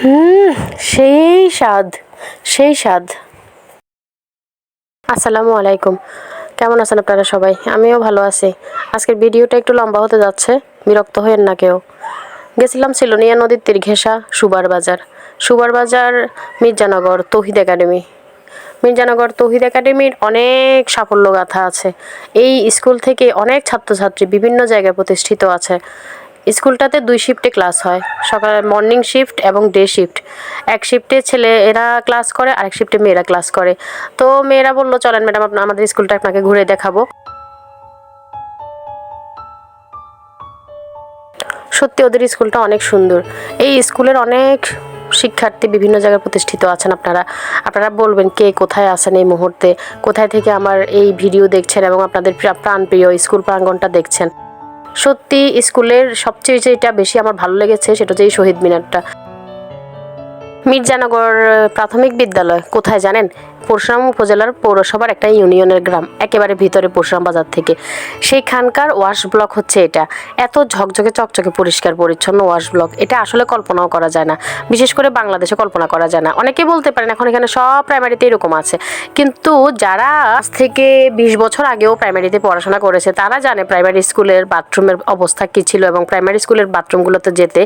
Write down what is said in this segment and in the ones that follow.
হুম, সেই স্বাদ, সেই স্বাদ। আসসালামু আলাইকুম। কেমন আছেন আপনারা সবাই? আমিও ভালো আছি। আজকের ভিডিওটা একটু লম্বা হতে যাচ্ছে, বিরক্ত হয়েন না কেউ। গেছিলাম সিলোনিয়া নদীর তীর ঘেঁষা সুবার বাজার। সুবার বাজার মির্জানগর তৌহিদ একাডেমি। মির্জানগর তৌহিদ একাডেমির অনেক সাফল্যগাথা আছে। এই স্কুল থেকে অনেক ছাত্রছাত্রী বিভিন্ন জায়গায় প্রতিষ্ঠিত আছে। স্কুলটাতে 2 শিফটে ক্লাস হয়, সকালে মর্নিং শিফট এবং ডে শিফট। এক শিফটে ছেলেরা ক্লাস করে, আরেক শিফটে মেয়েরা ক্লাস করে। তো মেয়েরা বললো, চলেন ম্যাডাম আমাদের স্কুলটা আপনাকে ঘুরে দেখাবো। সত্যি ওদের স্কুলটা অনেক সুন্দর। এই স্কুলের অনেক শিক্ষার্থী বিভিন্ন জায়গায় প্রতিষ্ঠিত আছেন। আপনারা বলবেন কে কোথায় আছেন এই মুহূর্তে, কোথায় থেকে আমার এই ভিডিও দেখছেন এবং আপনাদের প্রাণপ্রিয় স্কুল প্রাঙ্গণটা দেখছেন। সত্যি স্কুলের সবচেয়ে যেটা বেশি আমার ভালো লেগেছে সেটা হচ্ছে এই শহীদ মিনারটা। মির্জানগর প্রাথমিক বিদ্যালয় কোথায় জানেন? পরশুরাম উপজেলার পৌরসভার একটা ইউনিয়নের গ্রাম, একেবারে ভিতরে পরশুরাম বাজার থেকে। সেইখানকার ওয়াশ ব্লক হচ্ছে এটা। এত ঝকঝকে চকচকে পরিষ্কার পরিচ্ছন্ন ওয়াশ ব্লক, এটা আসলে কল্পনাও করা যায় না। বিশেষ করে বাংলাদেশে কল্পনা করা যায় না। অনেকে বলতে পারেন এখন এখানে সব প্রাইমারিতে এরকম আছে, কিন্তু যারা আজ থেকে 20 বছর আগেও প্রাইমারিতে পড়াশোনা করেছে তারা জানে প্রাইমারি স্কুলের বাথরুমের অবস্থা কী ছিল এবং প্রাইমারি স্কুলের বাথরুমগুলোতে যেতে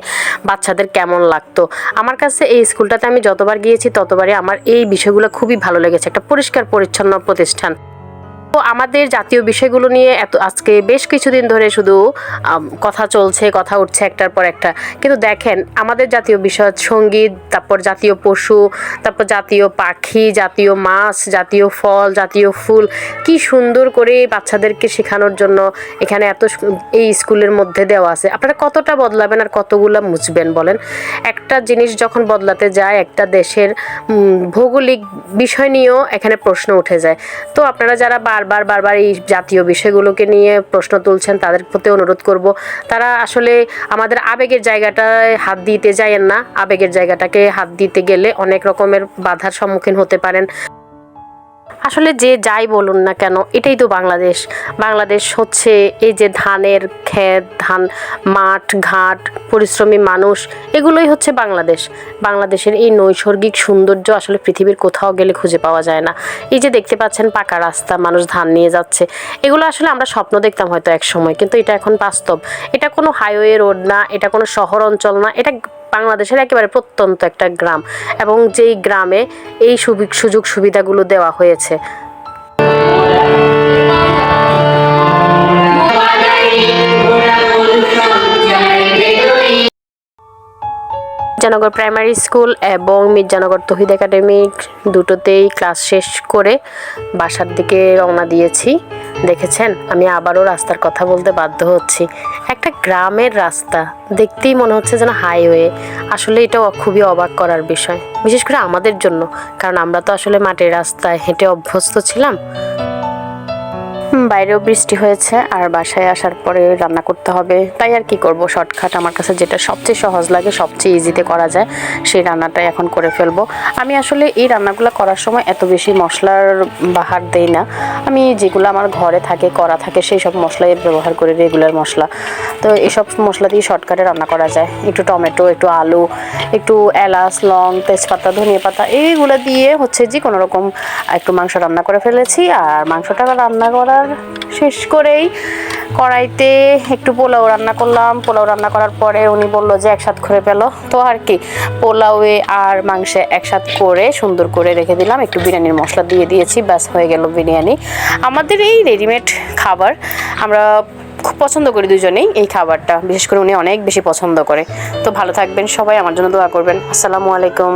বাচ্চাদের কেমন লাগতো। আমার কাছে এই স্কুলটাতে আমি যতবার গিয়েছি ততবারই আমার এই বিষয়গুলো খুবই ভালো লেগেছে। একটা পরিষ্কার পরিচ্ছন্ন প্রতিষ্ঠান। তো আমাদের জাতীয় বিষয়গুলো নিয়ে আজকে বেশ কিছুদিন ধরে শুধু কথা চলছে, কথা উঠছে একটার পর একটা। কিন্তু দেখেন, আমাদের জাতীয় বিষয় সঙ্গীত, তারপর জাতীয় পশু, তারপর জাতীয় পাখি, জাতীয় মাছ, জাতীয় ফল, জাতীয় ফুল, কি সুন্দর করে বাচ্চাদেরকে শেখানোর জন্য এখানে এই স্কুলের মধ্যে দেওয়া আছে। আপনারা কতটা বদলাবেন আর কতগুলো মুছবেন বলেন? একটা জিনিস যখন বদলাতে যায়, একটা দেশের ভৌগোলিক বিষয় নিয়েও এখানে প্রশ্ন উঠে যায়। তো আপনারা যারা বারবার এই জাতীয় বিষয়গুলোকে নিয়ে প্রশ্ন তুলছেন তাদের প্রতি অনুরোধ করব, তারা আসলে আমাদের আবেগের জায়গাটায় হাত দিতে যায়েন না। আবেগের জায়গাটাকে হাত দিতে গেলে অনেক রকমের বাধার সম্মুখীন হতে পারেন। আসলে যে যাই বলুন না কেন, এটাই তো বাংলাদেশ। বাংলাদেশ হচ্ছে এই যে ধানের ক্ষেত, ধান মাঠ ঘাট, পরিশ্রমী মানুষ, এগুলোই হচ্ছে বাংলাদেশ। বাংলাদেশের এই নৈসর্গিক সৌন্দর্য আসলে পৃথিবীর কোথাও গেলে খুঁজে পাওয়া যায় না। এই যে দেখতে পাচ্ছেন পাকা রাস্তা, মানুষ ধান নিয়ে যাচ্ছে, এগুলো আসলে আমরা স্বপ্ন দেখতাম হয়তো এক সময়, কিন্তু এটা এখন বাস্তব। এটা কোনো হাইওয়ে রোড না, এটা কোনো শহর অঞ্চল না, এটা বাংলাদেশের একেবারে প্রত্যন্ত একটা গ্রাম, এবং যেই গ্রামে এই সুযোগ সুবিধাগুলো দেওয়া হয়েছে। মির্জানগর প্রাইমারি স্কুল এবং মির্জানগর তৌহিদ একাডেমি দুটোতেই ক্লাস শেষ করে বাসার দিকে রওনা দিয়েছি। দেখেছেন, আমি আবারও রাস্তার কথা বলতে বাধ্য হচ্ছি। একটা গ্রামের রাস্তা দেখতেই মনে হচ্ছে যেন হাইওয়ে। আসলে এটা খুবই অবাক করার বিষয়, বিশেষ করে আমাদের জন্য, কারণ আমরা তো আসলে মাটির রাস্তায় হেঁটে অভ্যস্ত ছিলাম। বাইরেও বৃষ্টি হয়েছে আর বাসায় আসার পরে রান্না করতে হবে, তাই আর কি করব, শর্টকাট আমার কাছে যেটা সবচেয়ে সহজ লাগে, সবচেয়ে ইজিতে করা যায়, সেই রান্নাটাই এখন করে ফেলবো। আমি আসলে এই রান্নাগুলো করার সময় এত বেশি মশলার বাহার দেই না। আমি যেগুলো আমার ঘরে থাকে, করা থাকে, সেই সব মশলাই ব্যবহার করি, রেগুলার মশলা। তো এইসব মশলা দিয়ে শর্টকাটে রান্না করা যায়। একটু টমেটো, একটু আলু, একটু এলাচ, লং, তেজপাতা, ধনিয়া পাতা, এইগুলো দিয়ে হচ্ছে যে কোনো রকম একটু মাংস রান্না করে ফেলেছি। আর মাংসটা রান্না করার শেষ করেই কড়াইতে একটু পোলাও রান্না করলাম। পোলাও রান্না করার পরে উনি বললো যে একসাথ করে ফেলো, তো আর কি পোলাওয়ে আর মাংসে একসাথ করে সুন্দর করে রেখে দিলাম। একটু বিরিয়ানির মশলা দিয়ে দিয়েছি, ব্যাস হয়ে গেল বিরিয়ানি। আমাদের এই রেডিমেড খাবার আমরা খুব পছন্দ করি দুজনেই, এই খাবারটা বিশেষ করে উনি অনেক বেশি পছন্দ করে। তো ভালো থাকবেন সবাই, আমার জন্য দোয়া করবেন। আসসালামু আলাইকুম।